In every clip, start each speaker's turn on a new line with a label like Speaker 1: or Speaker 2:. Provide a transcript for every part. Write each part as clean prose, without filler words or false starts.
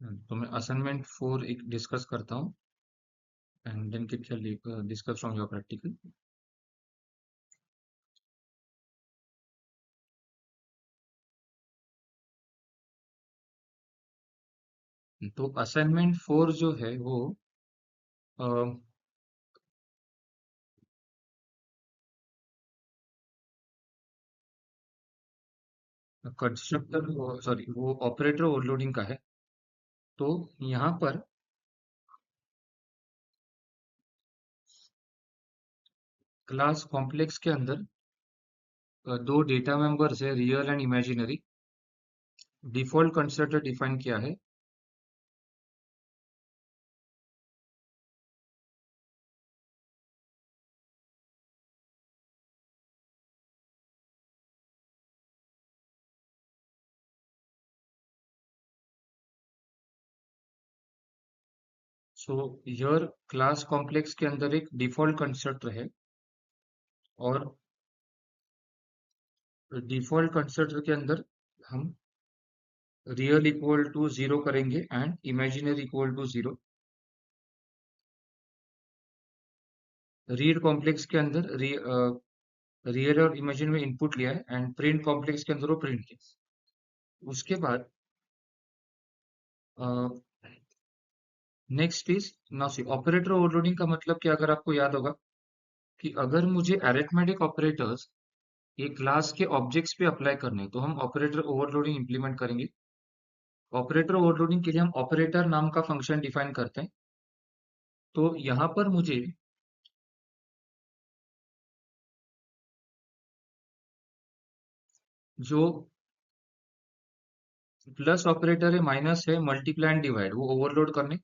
Speaker 1: तो मैं असाइनमेंट 4 एक डिस्कस करता हूँ and then kit can discuss from your practical. तो असाइनमेंट 4 जो है वो कंस्ट्रक्टर सॉरी वो ऑपरेटर ओवरलोडिंग का है। तो यहाँ पर क्लास कॉम्प्लेक्स के अंदर दो डेटा मेंबर्स है, real and imaginary. Default constructor define किया है। सो योर क्लास कॉम्प्लेक्स के अंदर एक डिफॉल्ट कंस्ट्रक्टर है और डिफॉल्ट कंस्ट्रक्टर के अंदर हम रियल इक्वल टू 0 करेंगे and imaginary equal to 0। Real complex के अंदर रियल और इमेजिन में इनपुट लिया है एंड प्रिंट कॉम्प्लेक्स के अंदर वो प्रिंट किया। उसके बाद next is now see operator overloading का मतलब क्या, अगर आपको याद होगा कि अगर मुझे अरिथमेटिक ऑपरेटर्स एक क्लास के ऑब्जेक्ट्स पे अप्लाई करने हैं, तो हम ऑपरेटर ओवरलोडिंग इंप्लीमेंट करेंगे। ऑपरेटर ओवरलोडिंग के लिए हम ऑपरेटर नाम का फंक्शन डिफाइन करते हैं। तो यहाँ पर मुझे जो प्लस ऑपरेटर है, माइनस है, मल्टीप्लाई एंड डिवाइड, वो ओवरलोड करने।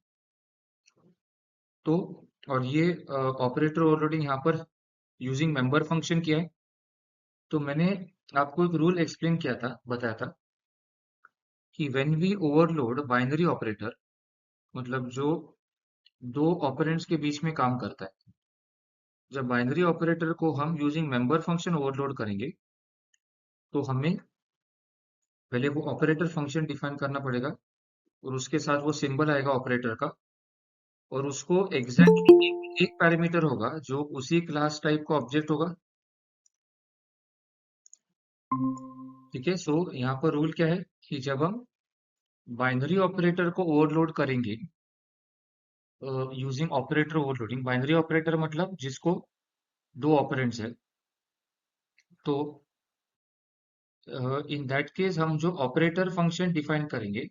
Speaker 1: तो और ये ऑपरेटर ओवरलोडिंग यहाँ पर यूजिंग मेंबर फंक्शन किया है। तो मैंने आपको एक रूल एक्सप्लेन किया था, बताया था कि when we overload binary operator, मतलब जो दो ऑपरेंड्स के बीच में काम करता है, जब बाइनरी ऑपरेटर को हम यूजिंग मेंबर फंक्शन ओवरलोड करेंगे तो हमें पहले वो ऑपरेटर फंक्शन डिफाइन करना पड़ेगा और उसके साथ वो सिंबल आएगा ऑपरेटर का, और उसको एग्जैक्टली एक पैरामीटर होगा जो उसी क्लास टाइप का ऑब्जेक्ट होगा। ठीक है। सो यहाँ पर रूल क्या है कि जब हम बाइनरी ऑपरेटर को ओवरलोड करेंगे using operator overloading, binary operator मतलब जिसको दो ऑपरेंड्स है, तो इन दैट केस हम जो ऑपरेटर फंक्शन डिफाइन करेंगे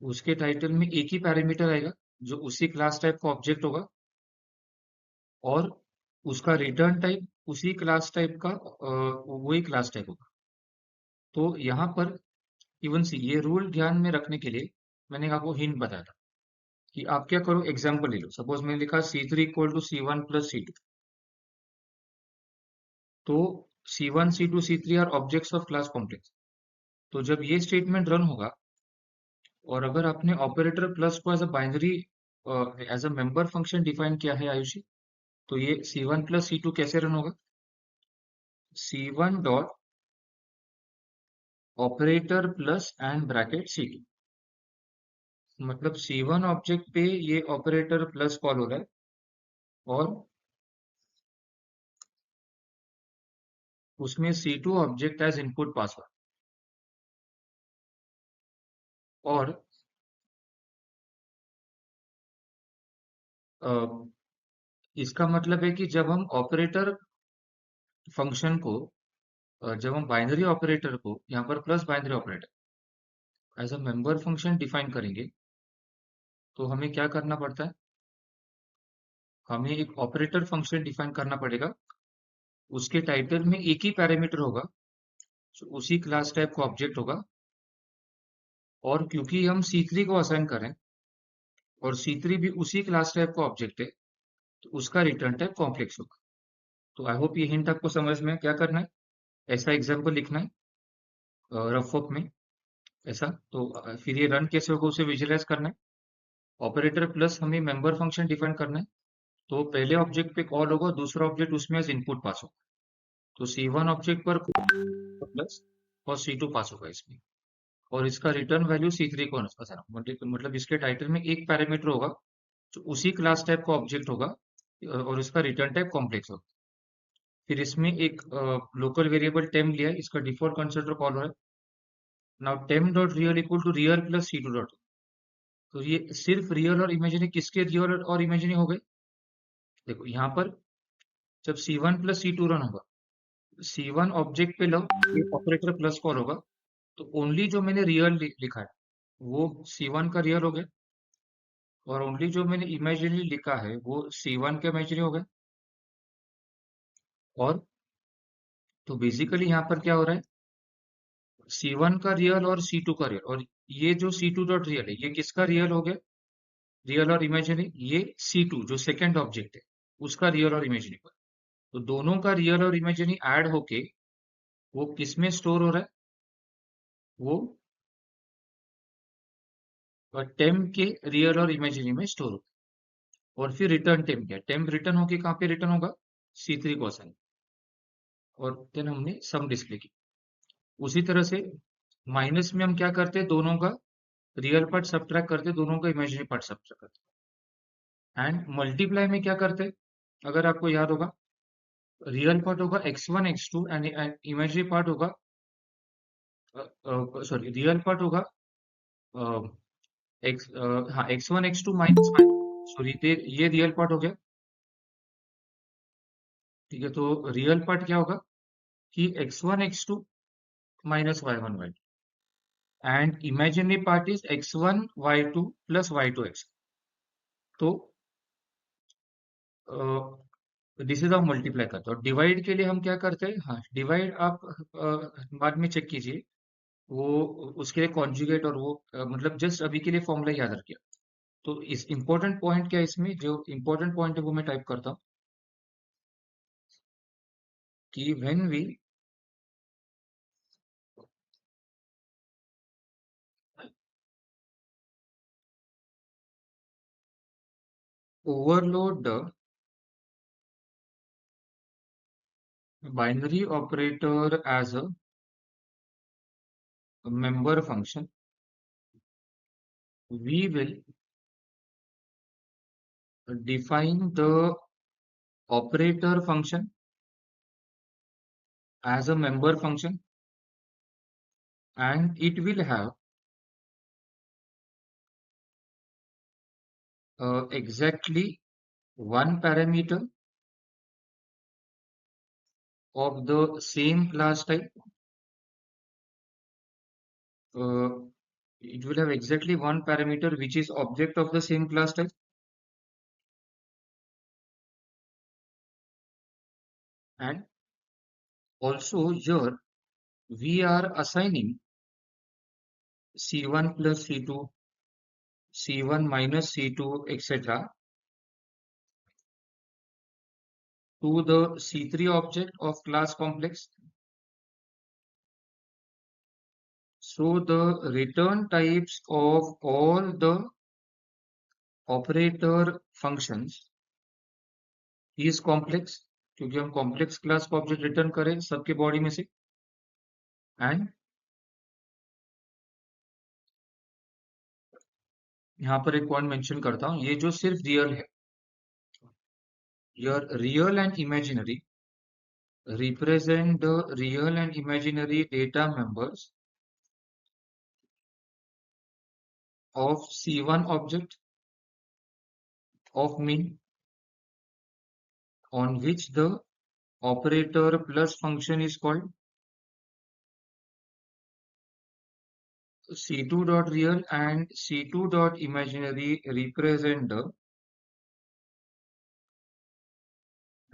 Speaker 1: उसके टाइटल में एक ही पैरामीटर आएगा जो उसी क्लास टाइप का ऑब्जेक्ट होगा, और उसका रिटर्न टाइप उसी क्लास टाइप का वही क्लास टाइप होगा। तो यहाँ पर इवन सी ये रूल ध्यान में रखने के लिए मैंने आपको हिंट बताया था कि आप क्या करो, एग्जांपल ले लो। सपोज मैंने लिखा C3 equal to C1 plus C2। तो C1 C2 C3 are objects of class complex. तो जब ये स्टेटमेंट रन होगा और अगर आपने ऑपरेटर प्लस को as a binary as a member function define किया है आयुषी, तो ये C1 प्लस C2 कैसे रन होगा? C1 dot operator plus and bracket C2, मतलब C1 ऑब्जेक्ट पे ये ऑपरेटर प्लस कॉल हो रहा है और उसमें C2 ऑब्जेक्ट एज इनपुट पास हो रहा है। और अ, इसका मतलब है कि जब हम ऑपरेटर फंक्शन को जब हम बाइनरी ऑपरेटर को यहाँ पर plus binary operator as a member function define करेंगे, तो हमें क्या करना पड़ता है? हमें एक ऑपरेटर फंक्शन डिफाइन करना पड़ेगा, उसके टाइटल में एक ही पैरामीटर होगा जो उसी क्लास टाइप का ऑब्जेक्ट होगा, और क्योंकि हम C3 को असाइन करें और C3 भी उसी क्लास टाइप का ऑब्जेक्ट है, तो उसका रिटर्न टाइप कॉम्प्लेक्स होगा। तो आई होप ये हिंट आपको समझ में है। क्या करना है, ऐसा एग्जाम्पल लिखना है रफ वर्क में ऐसा। तो फिर ये रन कैसे होगा उसे विजुअलाइज करना है। ऑपरेटर प्लस हमें मेंबर फंक्शन डिफाइन करना है। तो पहले ऑब्जेक्ट पे कॉल होगा, दूसरा ऑब्जेक्ट उसमें एज इनपुट पास होगा। तो C1 ऑब्जेक्ट पर प्लस और C2 पास होगा इसमें। और इसका रिटर्न वैल्यू C3 को मतलब इसके टाइटल में एक पैरामीटर होगा जो उसी क्लास टाइप का ऑब्जेक्ट होगा, और इसका रिटर्न टाइप कॉम्प्लेक्स होगा। फिर इसमें एक लोकल वेरिएबल टेम लिया है, इसका डिफॉल्ट कंस्ट्रक्टर कॉल हो रहा है। Now temp dot real equal to real plus C2 dot. तो ये सिर्फ रियल और इमेजिनरी, किसके रियल और इमेजिनरी हो गए? देखो यहाँ पर जब C1 प्लस C2 रन होगा, C1 ऑब्जेक्ट पे लो, ये ऑपरेटर प्लस कॉल होगा, तो ओनली जो मैंने रियल लिखा है वो C1 का रियल हो गया, और ओनली जो मैंने इमेजिनरी लिखा है वो C1 के इमेजिनरी हो गए। और तो बेसिकली यहाँ पर क्या हो रहा है, C1 का रियल और C2 का रियल, और ये जो C2 डॉट रियल है ये किसका रियल हो गया, रियल और इमेजिनरी, ये C2 जो सेकंड ऑब्जेक्ट है उसका रियल और इमेजिनरी पर। तो दोनों का रियल और इमेजिनरी ऐड होके वो किस में स्टोर हो रहा है, वो टेम के रियल और इमेजिनरी में स्टोर होता है। और फिर रिटर्न टेम क्या, टेम रिटर्न होके कहाँ पे रिटर्न होगा, C3 को असाइन, और देन हमने सम डिस्प्ले की। उसी तरह से माइनस में हम क्या करते हैं, दोनों का रियल पार्ट सब्ट्रैक्ट करते हैं, दोनों का इमेजिनरी पार्ट सब्ट्रैक्ट करते हैं। एंड मल्टीप्लाई में क्या करते हैं, अगर आपको याद होगा, रियल पार्ट होगा x1 x2 and imaginary part होगा, सॉरी रियल पार्ट होगा हाँ x1 x2 माइनस, सॉरी ये रियल पार्ट हो गया। ठीक है, तो रियल पार्ट क्या होगा कि x1 x2 minus y1 y2, and imaginary part is x1 y2 plus y2 x। तो दिस इज ऑफ मल्टीप्लाई करते हैं। और डिवाइड के लिए हम क्या करते हैं, हाँ डिवाइड आप बाद में चेक कीजिए, वो उसके लिए कॉन्जुगेट और वो मतलब जस्ट अभी के लिए फॉर्मूला याद रखिए। तो इस इंपॉर्टेंट पॉइंट क्या है, इसमें जो इंपॉर्टेंट पॉइंट है वो मैं टाइप करता हूँ कि when we overload the binary operator as a member function, we will define the operator function as a member function, and it will have exactly one parameter of the same class type. uh, it will have exactly one parameter which is object of the same class type, and also here we are assigning C1 plus C2, C1 minus C2, etc. to the C3 object of class complex. So the return types of all the operator functions is complex, क्योंकि हम complex class का object return करें सबके body में से। And यहाँ पर एक पॉइंट मेंशन करता हूँ, ये जो सिर्फ रियल है, your real and imaginary represent the real and imaginary data members of C1 object of mean, on which the operator plus function is called. C2 dot real and C2 dot imaginary represent the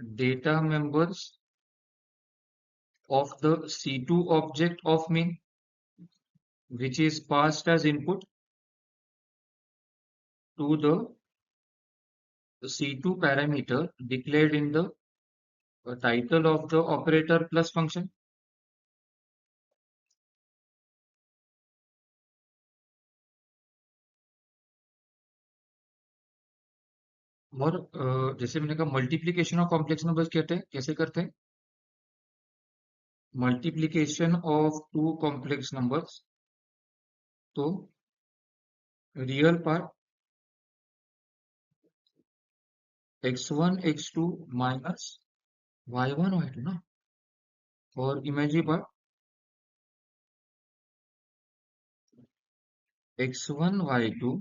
Speaker 1: data members of the C2 object of mean, which is passed as input to the C2 parameter declared in the title of the operator plus function. और जैसे मैंने कहा multiplication of complex numbers कहते हैं, कैसे करते हैं, multiplication of two complex numbers तो real part x1 x2 minus y1 y2 ना, और imaginary part x1 y2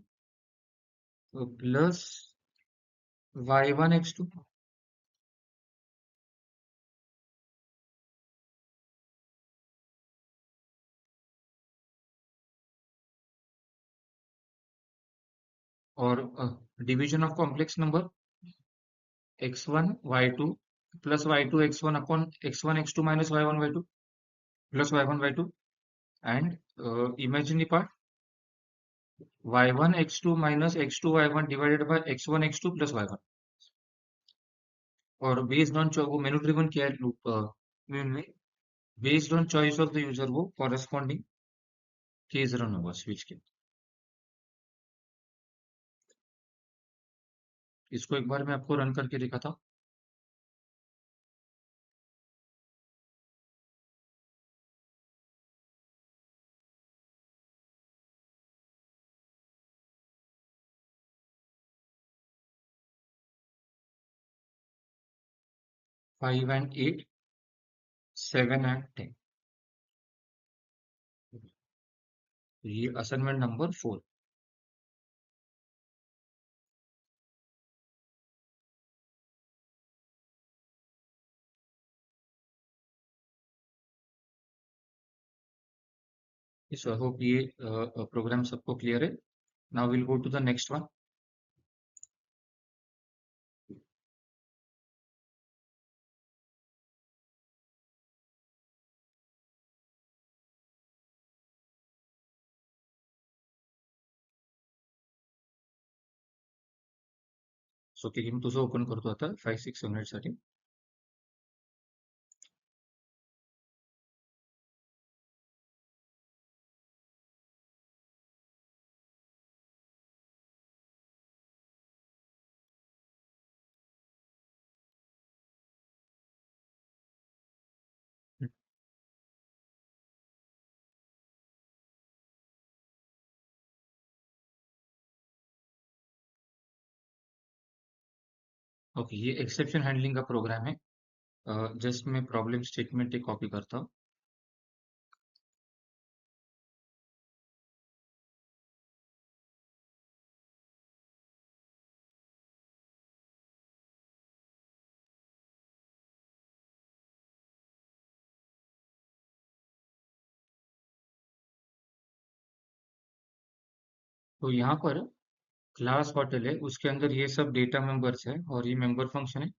Speaker 1: plus y1 x2। और division of complex number x1 y2 plus y2 x1 upon x1 x2 minus y1 y2 plus y1 y2, and imaginary part y1 x2 minus x2 y1 divided by x1 x2 plus y1। और based on वो मेनू driven किया है loop में, based on choice of the user वो corresponding case run होगा switch के। इसको एक बार मैं आपको रन करके दिखाता हूँ। Five and eight, seven and ten, ये assignment number 4। So I hope ये प्रोग्राम सबको क्लियर है। Now will go to the next one. So की मी तुझं ओपन करतो आता 5-6 मिनिटसाठी। ओके, ये एक्सेप्शन हैंडलिंग का प्रोग्राम है। जस्ट मैं प्रॉब्लम स्टेटमेंट एक कॉपी करता हूँ। तो यहाँ पर क्लास होटल है, उसके अंदर ये सब डेटा मेंबर्स है और ये मेंबर फंक्शन है।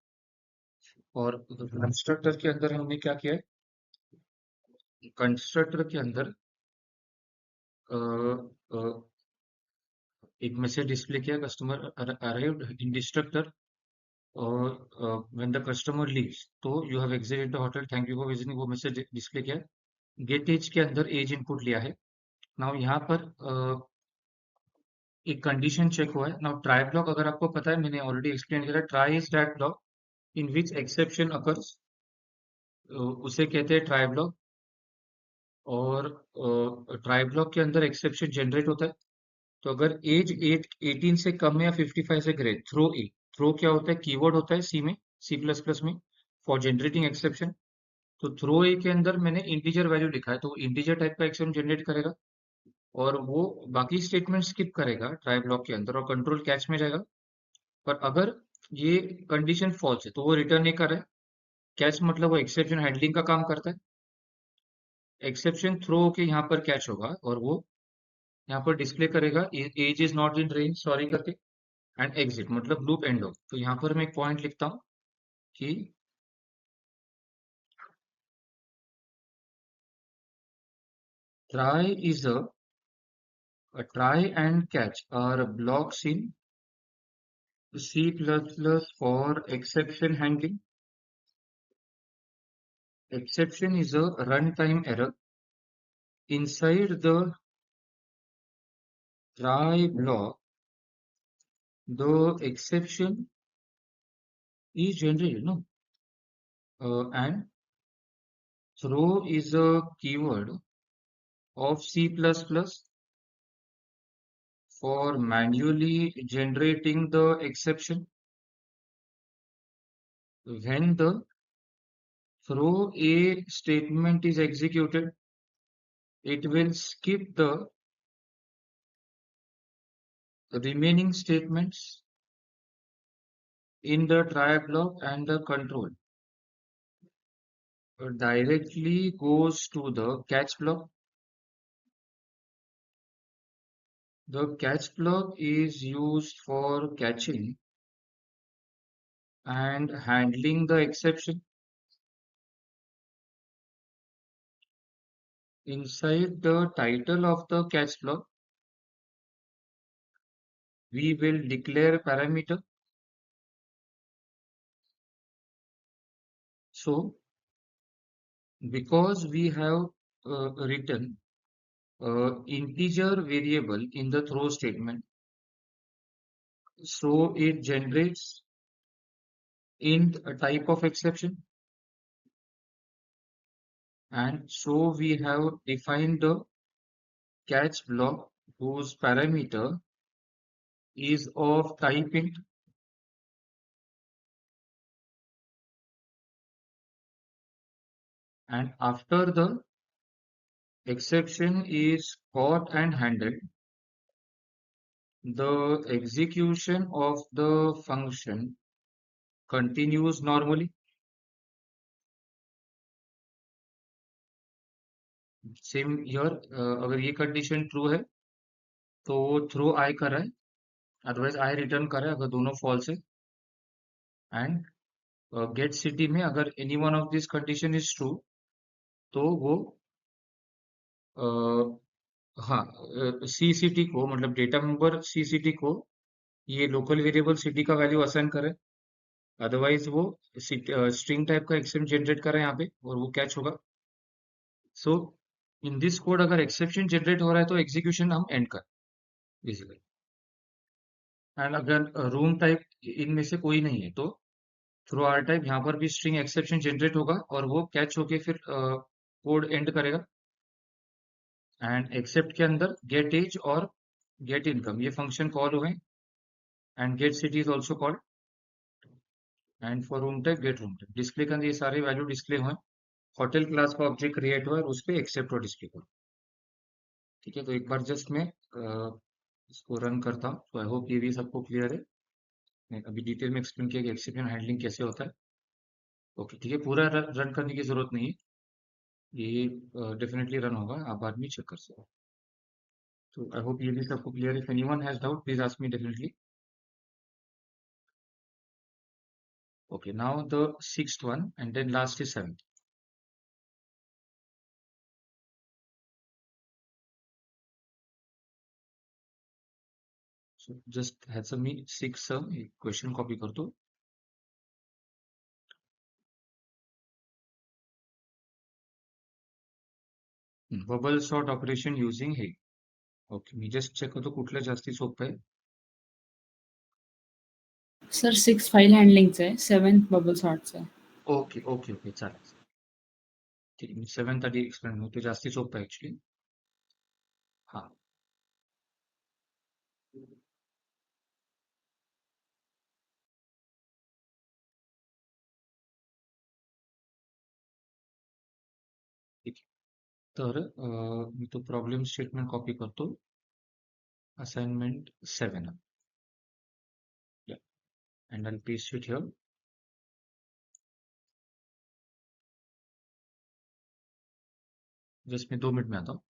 Speaker 1: और कंस्ट्रक्टर के अंदर हमने क्या किया है, कंस्ट्रक्टर के अंदर अ, अ, एक मैसेज डिस्प्ले किया, कस्टमर अराइव्ड इन डिस्ट्रक्टर, और व्हेन द कस्टमर लीव्स तो you have exerted the hotel, thank you for visiting, वो मैसेज डिस्प्ले किया है। गेट एज के अंदर एज इनपुट लिया है। नाउ यहाँ पर एक कंडीशन चेक हुआ है। नाउ ट्राई ब्लॉक, अगर आपको पता है, मैंने ऑलरेडी एक्सप्लेन किया, try is that block in which exception occurs, उसे कहते हैं ट्राई ब्लॉक। और ट्राई ब्लॉक के अंदर एक्सेप्शन जनरेट होता है। तो अगर एज 18 से कम है या 55 से ग्रे, थ्रो ए। थ्रो क्या होता है, कीवर्ड होता है सी में, सी प्लस प्लस में, फॉर जनरेटिंग एक्सेप्शन। तो थ्रो ए के अंदर मैंने इंटीजर वैल्यू लिखा है, तो इंटीजर टाइप का एक्सेप्शन जनरेट करेगा और वो बाकी स्टेटमेंट स्किप करेगा ट्राई ब्लॉक के अंदर और कंट्रोल कैच में जाएगा। पर अगर ये कंडीशन फॉल्स है तो वो रिटर्न नहीं कर रहा है। कैच मतलब वो एक्सेप्शन हैंडलिंग का काम करता है। एक्सेप्शन थ्रो के यहाँ पर कैच होगा और वो यहाँ पर डिस्प्ले करेगा age is not in range sorry करके, एंड एग्जिट मतलब लूप एंड हो। तो यहाँ पर मैं एक पॉइंट लिखता हूँ कि try is a try and catch are blocks in C++ for exception handling. Exception is a runtime error inside the try block. The exception is generated, no? And throw is a keyword of C++. for manually generating the exception when the throw A statement is executed, it will skip the remaining statements in the try block and the control directly goes to the catch block. The catch block is used for catching and handling the exception. Inside the title of the catch block, we will declare parameter. So, because we have written integer variable in the throw statement, so it generates int a type of exception, and so we have defined the catch block whose parameter is of type int, and after the exception is caught and handled, the execution of the function continues normally. Same here अगर ये condition true है तो throw आई कर रहा है, otherwise I return कर रहा है अगर दोनों फॉल्स है, एंड गेट सिटी में अगर any one of this condition is true तो वो हाँ सी सिटी को मतलब डेटा मेंबर सी सिटी को ये लोकल वेरिएबल सिटी का वैल्यू असाइन करे, अदरवाइज वो स्ट्रिंग टाइप का एक्सेप्शन जनरेट करे यहाँ पे और वो कैच होगा. सो इन दिस कोड अगर एक्सेप्शन जनरेट हो रहा है तो एग्जीक्यूशन हम एंड कर बेसिकली. एंड अगर रूम टाइप इनमें से कोई नहीं है तो थ्रू आर टाइप यहाँ पर भी स्ट्रिंग एक्सेप्शन जनरेट होगा और वो कैच होके फिर कोड एंड करेगा. एंड एक्सेप्ट के अंदर गेट एज और गेट इनकम ये फंक्शन कॉल हुए, and get city is also called, and for room type get room type display के अंदर ये सारे वैल्यू डिस्प्ले हुए. होटल क्लास का ऑब्जेक्ट क्रिएट हुआ है और उस पर एक्सेप्ट और डिस्प्ले करो. ठीक है, तो एक बार जस्ट मैं इसको रन करता हूँ. तो आई होप ये भी सबको क्लियर है. मैं अभी डिटेल में एक्सप्लेन किया कि एक्सेप्शन हैंडलिंग कैसे होता है. ओके ठीक है, पूरा रन करने की जरूरत नहीं है, ये डेफिनेटली रन होगा, आप बाद में चेक कर सकते हो. तो आई होप ये भी सबको क्लियर है. If anyone has doubt please ask me definitely. Okay, now the sixth one, and then last is seventh. So just heads up me six question copy कर दो. Bubble sort operation using हे. Okay, मी just check करतो कुठलं जास्ती सोपं आहे.
Speaker 2: Sir 6 file हँडलिंगचं आहे, 7th bubble सॉर्टचं आहे.
Speaker 1: Okay okay okay चालेल. ठीक आहे, मी 7th आधी एक्सप्लेन करतो, जास्ती सोपं आहे ऍक्च्युली. हा ठीक आहे. तर मी तो प्रॉब्लेम स्टेटमेंट कॉपी करतो. Assignment 7. Yeah, and I'll paste it here. Just मैं 2 मिनट में आता हूँ.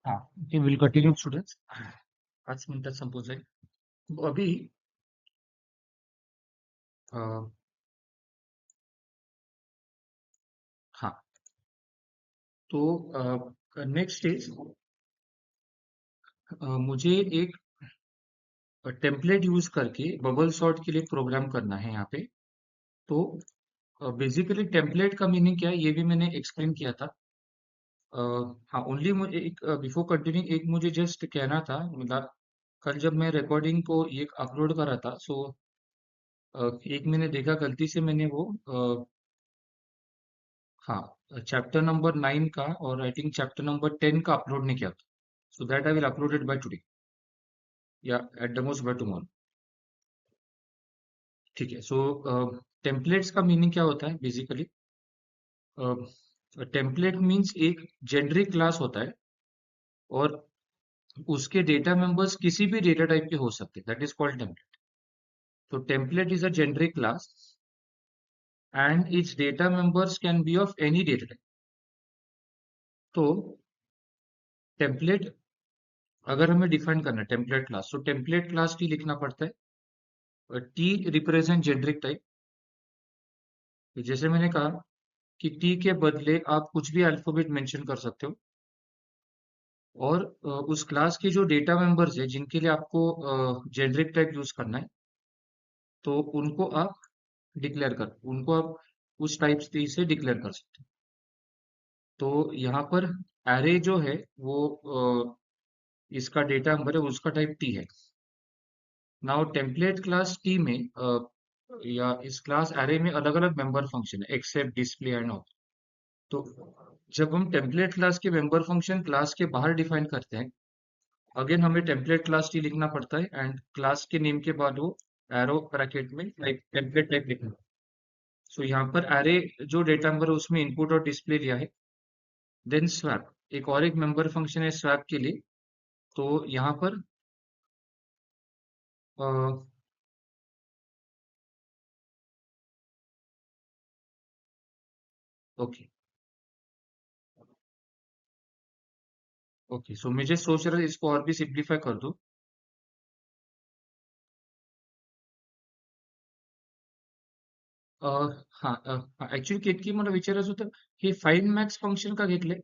Speaker 1: हाँ, ओके, विल कंटिन्यू स्टूडेंट्स। 5 मिनिटात संपून जाईल. अभी अ, हाँ, तो नेक्स्ट इज मुझे एक टेम्पलेट यूज करके बबल सॉर्ट के लिए प्रोग्राम करना है यहाँ पे. तो बेसिकली टेम्पलेट का मीनिंग क्या है ये भी मैंने एक्सप्लेन किया था. अ, हाँ, ओनली मुझे एक बिफोर कंटिन्यूइंग एक मुझे जस्ट कहना था. मतलब कल जब मैं रिकॉर्डिंग को ये अपलोड करा था, सो एक मैंने देखा गलती से मैंने वो हाँ, चैप्टर नंबर 9 का और आई थिंक चैप्टर नंबर 10 का अपलोड नहीं किया था. So that I will upload it by today या at the most by tomorrow. ठीक है. सो टेम्पलेट्स का मीनिंग क्या होता है बेसिकली? टेम्पलेट मीन्स एक जेनरिक क्लास होता है और उसके डेटा मेंबर्स किसी भी डेटा टाइप के हो सकते हैं. That is called template. तो template is a generic class and its data members can be of any data type. तो टेम्पलेट अगर हमें डिफाइन करना है टेम्पलेट क्लास, तो टेम्पलेट क्लास की लिखना पड़ता है टी रिप्रेजेंट जेनरिक टाइप. जैसे मैंने कहा कि टी के बदले आप कुछ भी अल्फाबेट मेंशन कर सकते हो और उस क्लास के जो डेटा मेंबर्स है जिनके लिए आपको जेनरिक टाइप यूज करना है, तो उनको आप उस टाइप से डिक्लेयर कर सकते हो. तो यहाँ पर एरे जो है वो इसका डेटा नंबर है, उसका टाइप टी है. नाउ टेम्पलेट क्लास टी में या इस क्लास एरे में अलग अलग मेंबर फंक्शन है एक्सेप्ट डिस्प्ले एंड ऑल. तो जब हम टेम्पलेट क्लास के मेंबर फंक्शन क्लास के बाहर डिफाइन करते हैं, अगेन हमें टेम्पलेट क्लास टी लिखना पड़ता है एंड क्लास के नेम के बाद वो एरो ब्रैकेट में टाइप टेम्पलेट टाइप लिखना. सो यहाँ पर एरे जो डेटा नंबर है उसमें इनपुट और डिस्प्ले लिया है. देन स्वैप, एक और एक मेंबर फंक्शन है स्वैप के लिए. तो यहाँ पर ओके ओके, सो मैं जस्ट सोच रहा था इसको और भी सिंप्लीफाई कर दूं. अ, हाँ, ऍक्च्युली केतकी मला विचारायचं होतं, हे फाइंड मॅक्स फंक्शन का घेतले?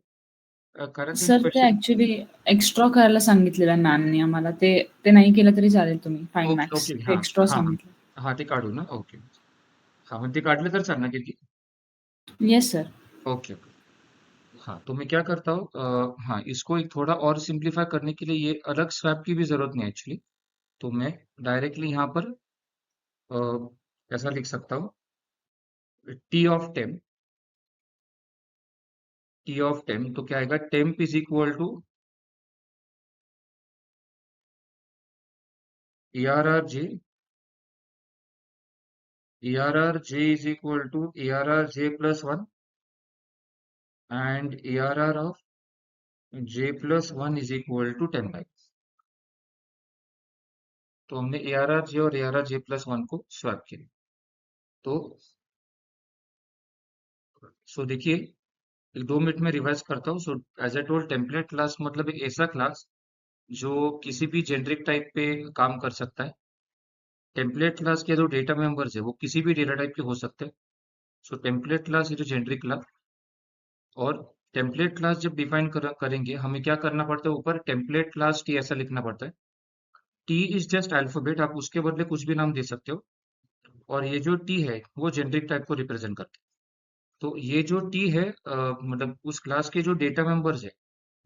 Speaker 1: कारण ते
Speaker 2: सर ते
Speaker 1: स्पेशल.
Speaker 2: ॲक्चुअली एक्स्ट्रा करायला सांगितलेलं मॅमनी आम्हाला. ते ते नाही केलं तरी चालेल तुम्ही फाइंड
Speaker 1: ओके
Speaker 2: मॅक्स.
Speaker 1: ओके,
Speaker 2: ते
Speaker 1: हां
Speaker 2: एक्स्ट्रा
Speaker 1: हां हां.
Speaker 2: सांगितलं.
Speaker 1: हां, ते काढू ना. ओके. हाँ, मग ते काढलं तर चालणार की.
Speaker 2: Yes sir.
Speaker 1: Okay okay. हाँ, तो मैं क्या करता हूँ, हाँ, इसको एक थोड़ा और सिंप्लीफाई करने के लिए ये अलग स्वैप की भी जरूरत नहीं है एक्चुअली. तो मैं डायरेक्टली यहाँ पर ऐसा लिख सकता हूँ, टी ऑफ टेम तो क्या आएगा, temp is equal to ARR j is equal to ARR j plus 1 and ARR of j plus 1 is equal to 10 by. तो हमने ARR j और ARR j plus 1 को स्वैप किया. तो सो देखिए, एक 2 मिनट में रिवाइज करता हूँ. So as I told, template class मतलब एक ऐसा क्लास जो किसी भी जेनरिक टाइप पे काम कर सकता है. टेम्पलेट क्लास के जो डेटा मेंबर्स है वो किसी भी डेटा टाइप के हो सकते हैं. So template class is generic class. और टेम्पलेट क्लास जब डिफाइन करेंगे हमें क्या करना पड़ता है, ऊपर टेम्पलेट क्लास टी ऐसा लिखना पड़ता है. टी इज जस्ट अल्फाबेट, आप उसके बदले कुछ भी नाम दे सकते हो. और ये जो टी है वो जेनरिक टाइप को रिप्रेजेंट करता है. तो ये जो टी है मतलब उस क्लास के जो डेटा मेंबर्स है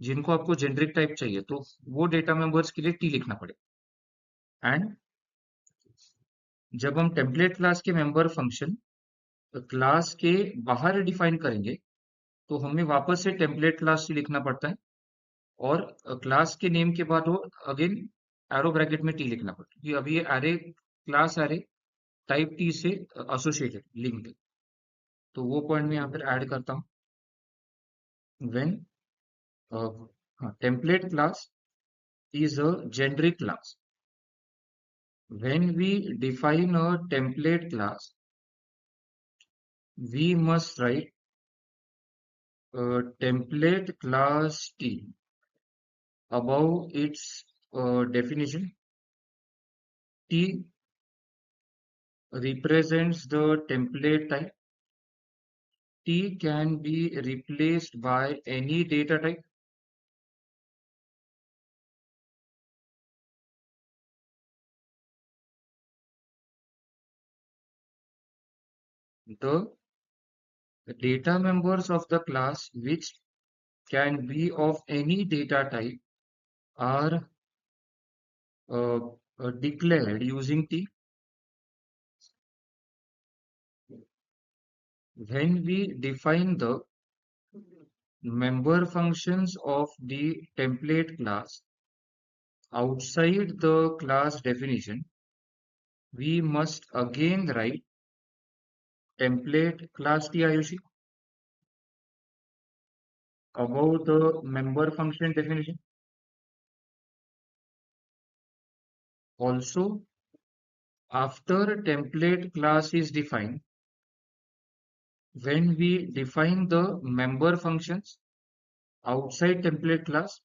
Speaker 1: जिनको आपको जेनरिक टाइप चाहिए, तो वो डेटा मेंबर्स के लिए टी लिखना पड़ेगा. एंड जब हम टेम्पलेट क्लास के मेंबर फंक्शन क्लास के बाहर डिफाइन करेंगे, तो हमें वापस से टेम्पलेट क्लास लिखना पड़ता है और क्लास के नेम के बाद वो अगेन एरो ब्रैकेट में टी लिखना पड़ता है, क्योंकि अभी ये array class array type T से एसोसिएटेड लिंक्ड. तो वो पॉइंट में यहाँ पर ऐड करता हूँ. When template class is a generic class. When we define a template class, we must write template class T Above its definition, T represents the template type. T can be replaced by any data type. The data members of the class, which can be of any data type, are uh, declared using T. When we define the member functions of the template class outside the class definition, we must again write template class T Ayushi above the member function definition. Also, after template class is defined, when we define the member functions outside template class,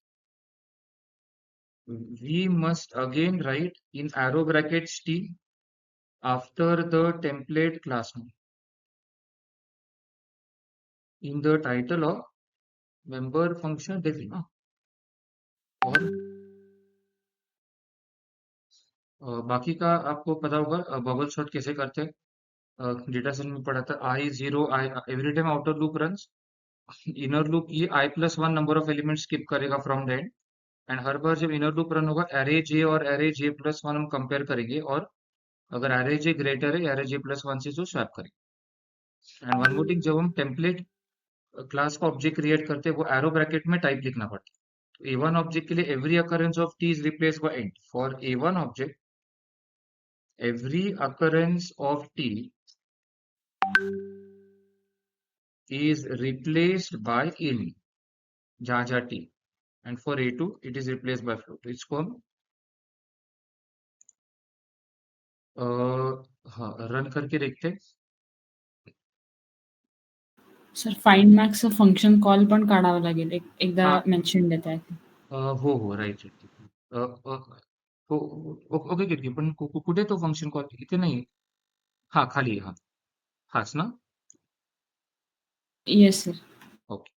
Speaker 1: we must again write in arrow brackets T after the template class name in the title of member function define. और बाकी का आपको पता होगा bubble shot कैसे करते हैं data set में पढ़ा था I zero I every time outer loop runs inner loop ये i+1 number of element skip करेगा फ्रॉम द एंड एंड हर बार जब इनर लूप रन होगा एरे जे और एरे जे+1 हम कंपेयर करेंगे और अगर एरे जे ग्रेटर है एरे जे+1 से जो स्वैप करेंगे एंड वन मोर थिंग जब हम टेम्पलेट क्लास का ऑब्जेक्ट क्रिएट करते हैं वो एरो ब्रैकेट में टाइप लिखना पड़ता है तो A1 ऑब्जेक्ट के लिए every occurrence of T is replace by int for A1 object every occurrence of T is replaced by in जहाँ जहाँ t and for A2 it is replaced by float तो इसको हम हाँ रन करके देखते हैं
Speaker 2: सर फाइंड मॅक्सचं फंक्शन कॉल पण काढावं लागेल. एकदा
Speaker 1: हाँ
Speaker 2: मेन्शन देताय.
Speaker 1: हो राईट हो ओके ओके पण कुठे तो फंक्शन कॉल इथे नाही हा खाली आहे, हा हाच ना
Speaker 2: येस सर.
Speaker 1: ओके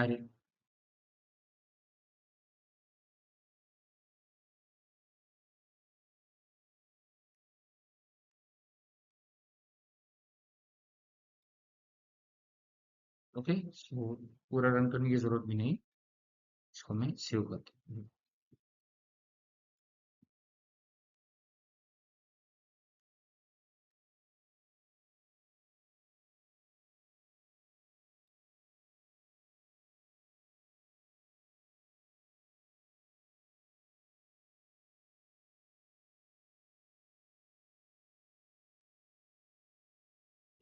Speaker 1: अरे ओके सो पूरा रन करने की जरूरत भी नहीं इसको मैं सेव करता हूँ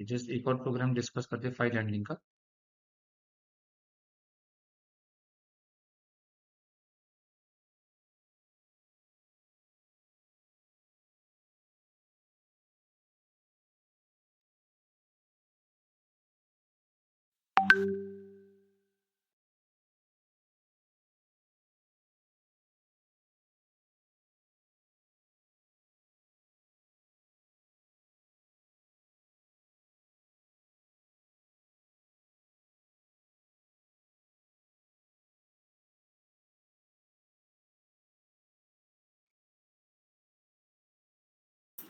Speaker 1: जस्ट एक और प्रोग्राम डिस्कस करते हैं फाइल हैंडलिंग का।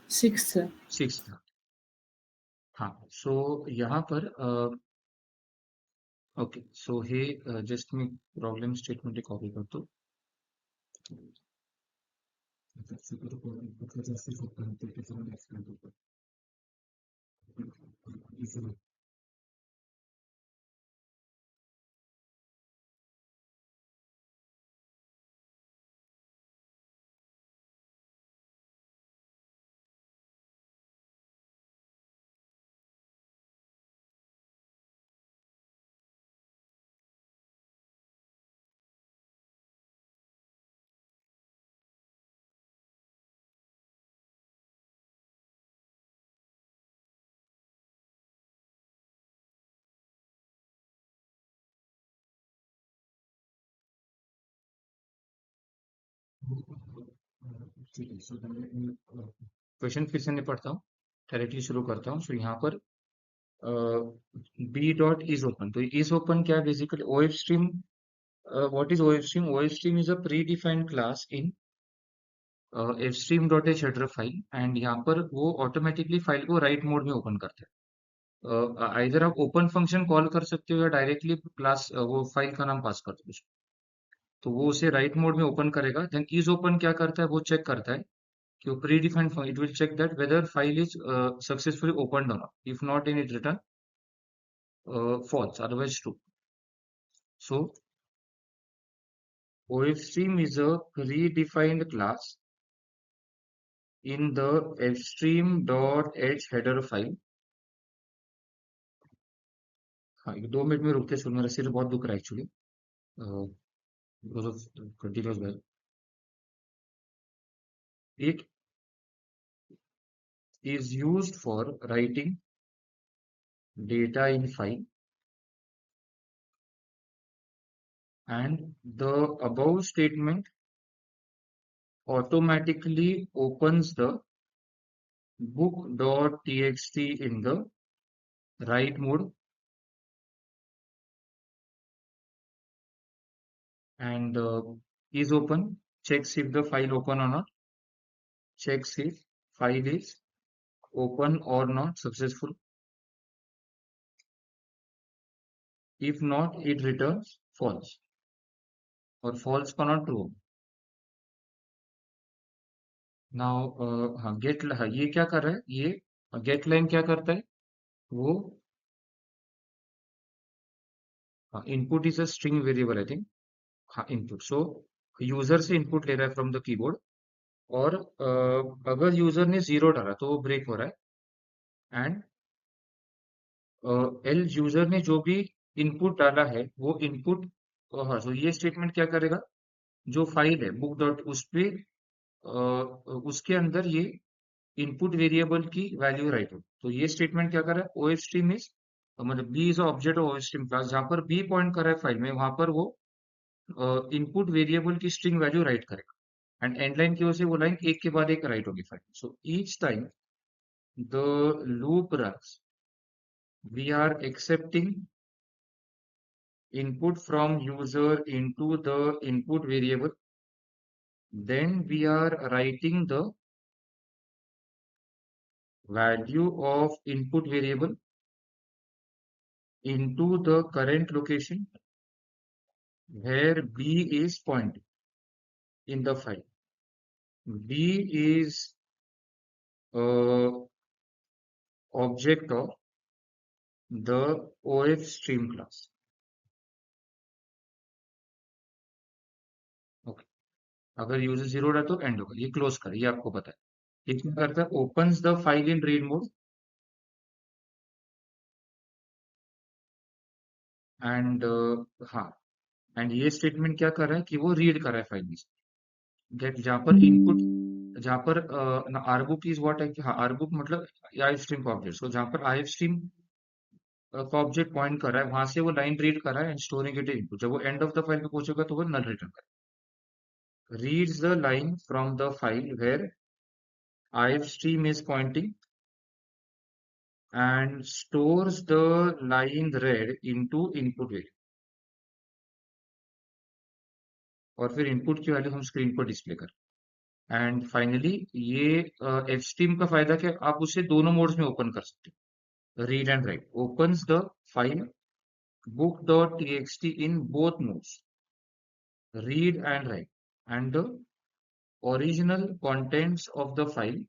Speaker 2: सिक्स।
Speaker 1: 6 था। हाँ, सो यहाँ पर ओके, सो हे जस्ट मी प्रॉब्लम स्टेटमेंट कॉपी करतो. क्वेश्चन फिर से निपटता हूँ, डायरेक्टली शुरू करता हूँ. सो यहाँ पर बी डॉट इज ओपन. तो इज ओपन क्या है basically? Of stream. What is of stream? Of stream is a pre defined class in F stream dot h header file, and यहाँ पर वो ऑटोमेटिकली फाइल को राइट मोड में open करता है. आइदर आप ओपन फंक्शन कॉल कर सकते हो या डायरेक्टली क्लास वो फाइल का नाम पास कर दो. तो वो उसे राइट मोड में ओपन करेगा. देन इज ओपन क्या करता है? वो चेक करता है कि वो pre defined function, it will check that whether file is successfully opened और not. If not, in it return false, otherwise true. So OFStream is a predefined class in the fstream.h header file. हाँ, 2 minute में रुकते सुन, मेरा सिर बहुत दुख रहा है actually because of continuous well. It is used for writing data in file, and the above statement automatically opens the book.txt in the write mode, and is open checks if the file open or not, checks if file is open or not successful. If not, it returns false, और false का not true. Now हाँ gate, हाँ ये क्या कर रहा है? ये गेट लाइन क्या करता है? वो input is a string variable I think. हाँ इनपुट. सो यूजर से इनपुट ले रहा है फ्रॉम द कीबोर्ड, और अगर यूजर ने 0 डाला तो वो ब्रेक हो रहा है. एंड एल यूजर ने जो भी इनपुट डाला है वो इनपुट, हाँ, तो ये स्टेटमेंट क्या करेगा? जो फाइल है बुक डॉट, उस पे उसके अंदर ये इनपुट वेरिएबल की वैल्यू राइट हो. तो ये स्टेटमेंट क्या कर रहा है? ओएफ स्ट्रीम इज, मतलब b is object of ofstream class. जहां पर बी पॉइंट कर रहा है फाइल में, वहां पर वो इनपुट वेरिएबल की स्ट्रिंग वैल्यू राइट करेगा. एंड एंड लाइन की वजह से वो लाइन एक के बाद एक राइट होगी file. So each time the loop runs, we are accepting input from user into the input variable, then we are writing the value of input variable into the current location where b is pointing in the file. B is object of the OF stream class. Okay. अगर user 0 रहा तो and होगा. ये close कर, ये आपको पता है. ये क्या करता है? opens the file in read mode, and हाँ, एंड ये स्टेटमेंट क्या कर रहा है कि वो रीड कर रहा है फाइल में गेट, जहाँ पर इनपुट, जहाँ पर आरबुक इज व्हाट है कि हाँ, आरबुक मतलब आई स्ट्रीम का ऑब्जेक्ट, सो जहाँ पर आई स्ट्रीम का ऑब्जेक्ट पॉइंट कर रहा है वहां से वो लाइन रीड कर रहा है एंड स्टोरिंग इट इनपुट। जब वो एंड ऑफ द फाइल पे पहुंचेगा तो वो नल रिटर्न करेगा, reads the line from the file where istream is pointing and stores the line read into input variable, और फिर इनपुट की वैल्यू हम स्क्रीन पर डिस्प्ले कर। एंड फाइनली ये एचटीएम का फायदा क्या, आप उसे दोनों मोड्स में ओपन कर सकते हो, read and right, opens the file book.txt in both modes, read and write, and the original contents of the file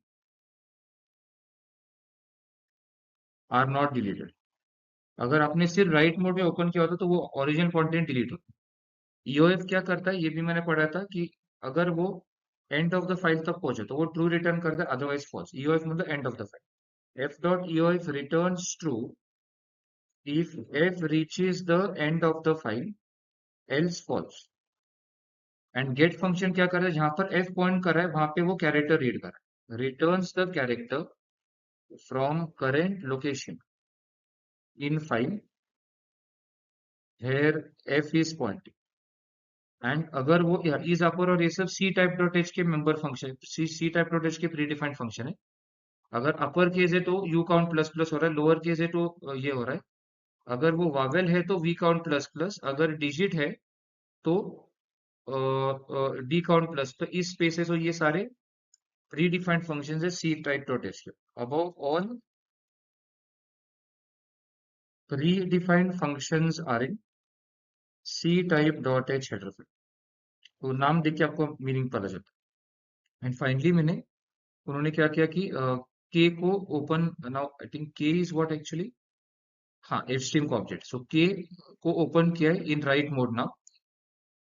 Speaker 1: are not deleted। अगर आपने सिर्फ राइट मोड में ओपन किया होता तो वो ओरिजिनल कंटेंट डिलीट होता। ईओएफ क्या करता है, ये भी मैंने पढ़ा था कि अगर वो एंड ऑफ द फाइल तक पहुंचे तो वो ट्रू रिटर्न करता है, अदरवाइज फॉल्स। ईओएफ मतलब end of the file. F dot EOF returns true if f reaches the end of the file, else false. And get function क्या कर रहा है, जहां पर एफ पॉइंट कर रहा है वहां पे वो कैरेक्टर रीड कर रहा है, returns the character from current location in file here f is pointing. And अगर वो इज अपर और ये सब सी टाइप डॉट एच के member function, ctype dot h के प्री डिफाइंड फंक्शन है। अगर अपर केस है तो यू काउंट प्लस प्लस हो रहा है, लोअर केस है तो ये हो रहा है। अगर वो वावेल है तो वी काउंट प्लस प्लस, अगर डिजिट है तो डी काउंट प्लस। तो इस स्पेसेस और ये सारे प्री डिफाइंड फंक्शन है सी टाइप डॉट एच के। Above all predefined functions are in ctype dot h header file. तो नाम देख के आपको मीनिंग पता चलता है। एंड फाइनली मैंने, उन्होंने क्या किया कि के को ओपन, नाउ आई थिंक के इज व्हाट एक्चुअली, हाँ, एचटीएम का ऑब्जेक्ट, सो के को ओपन किया है in right mode now.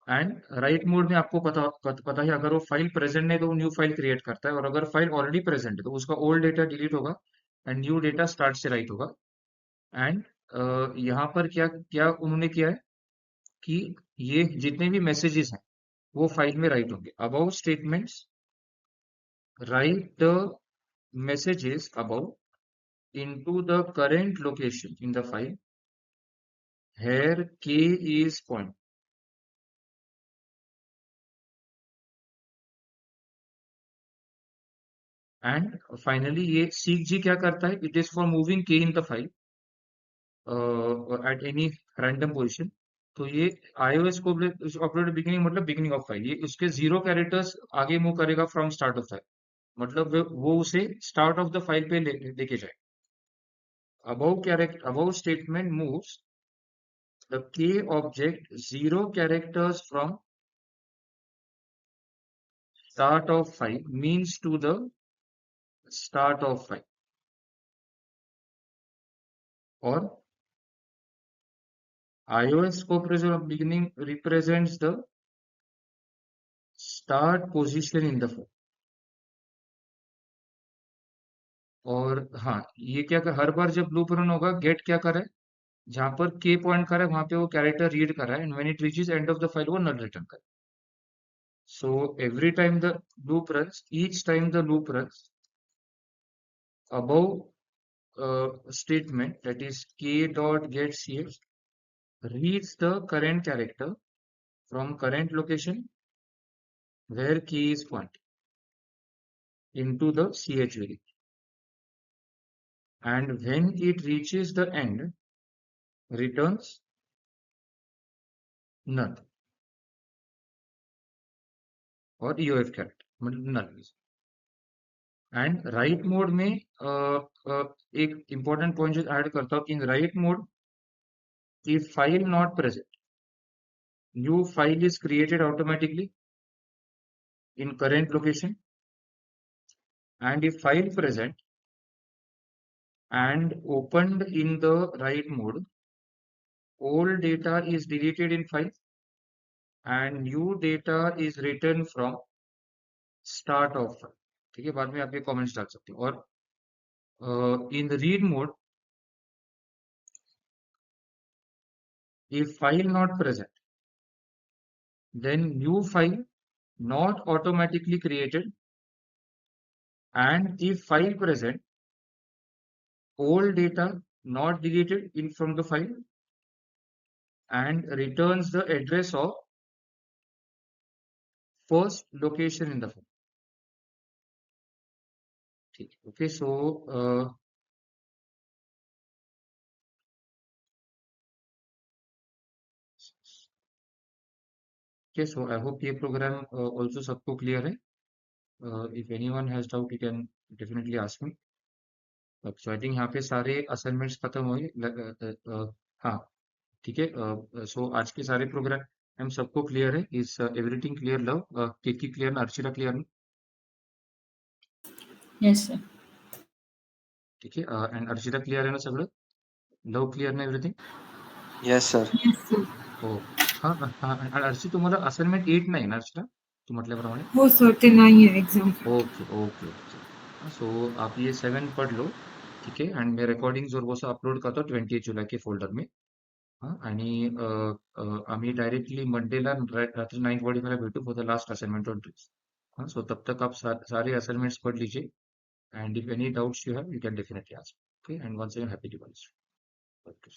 Speaker 1: And right mode में आपको पता है अगर वो फाइल प्रेजेंट है तो वो न्यू फाइल क्रिएट करता है, और अगर फाइल ऑलरेडी प्रेजेंट है तो उसका ओल्ड डेटा डिलीट होगा एंड न्यू डेटा स्टार्ट से राइट होगा। एंड यहाँ पर क्या क्या उन्होंने किया है कि ये जितने भी मैसेजेस हैं वो फाइल में राइट होंगे। Above statements write the messages above into the current location in the file here k is point। And finally ये सीक जी क्या करता है, इट इज फॉर मूविंग के in the file at any random position. तो ये iOS को operator beginning मतलब beginning of file, ये उसके 0 कैरेक्टर्स आगे मूव करेगा फ्रॉम स्टार्ट ऑफ फाइल, मतलब वो उसे स्टार्ट ऑफ द फाइल पे लेके जाए। above statement moves the k object 0 characters from start of file means to the start of file, or iOS co beginning represents the start position in the file। और हाँ, ये क्या कर, हर बार जब लूप रन होगा गेट क्या करे, जहां पर के पॉइंट करे वहां पे वो कैरेक्टर रीड कर रहा है and when it reaches and of the file वो नल रिटर्न करे। So every time the loop runs, each time the loop runs above statement, that is k dot get ch, reads the current character from current location where key is pointing into the ch variable, and when it reaches the end returns null और EOF character मतलब null। And right mode में एक important point जो add करता हूँ कि in right mode if file not present, new file is created automatically in current location, and if file present and opened in the right mode, old data is deleted in file and new data is written from start of file। ठीक है, बाद में आप ये comments डाल सकते हो। और in read mode If file not present, then new file not automatically created, and if file present, old data not deleted in from the file, and returns the address of first location in the file. Okay, so I hope ये program also सबको clear है. If anyone has doubt, you can definitely ask me. So I think यहाँ पे सारे assignments खत्म हुए. हाँ, ठीक है. So आज के सारे प्रोग्राम हम सबको क्लियर है. Is everything clear? Lav Keki clear ना? अर्चिता क्लियर ना?
Speaker 2: Yes sir.
Speaker 1: ठीक है. एंड अर्चिता क्लियर है ना सगळं? लव क्लियर ना एव्हरीथिंग?
Speaker 3: Yes sir.
Speaker 1: हो. हां, हां. आणि अर्ची तुम्हाला असाइनमेंट 8 नाही ना अर्चिता? तू म्हटल्याप्रमाणे?
Speaker 4: हो सर, ते नाही आहे exam.
Speaker 1: Okay, okay, okay. So आप ये 7 पढ़ लो. ठीक है. एंड मैं रिकॉर्डिंग्स और वो सब अपलोड करतो 28 जुलै के फोल्डर में. हां, आणि आम्ही डायरेक्टली मंडेला रात्री 9:45 ला भेटू for the last assignment on tricks. हाँ, सो तब तक आप सारे असाइनमेंट्स पढ़ लीजिए. And if any doubts you have, you can definitely ask. Okay, and once again, happy Diwali. Okay.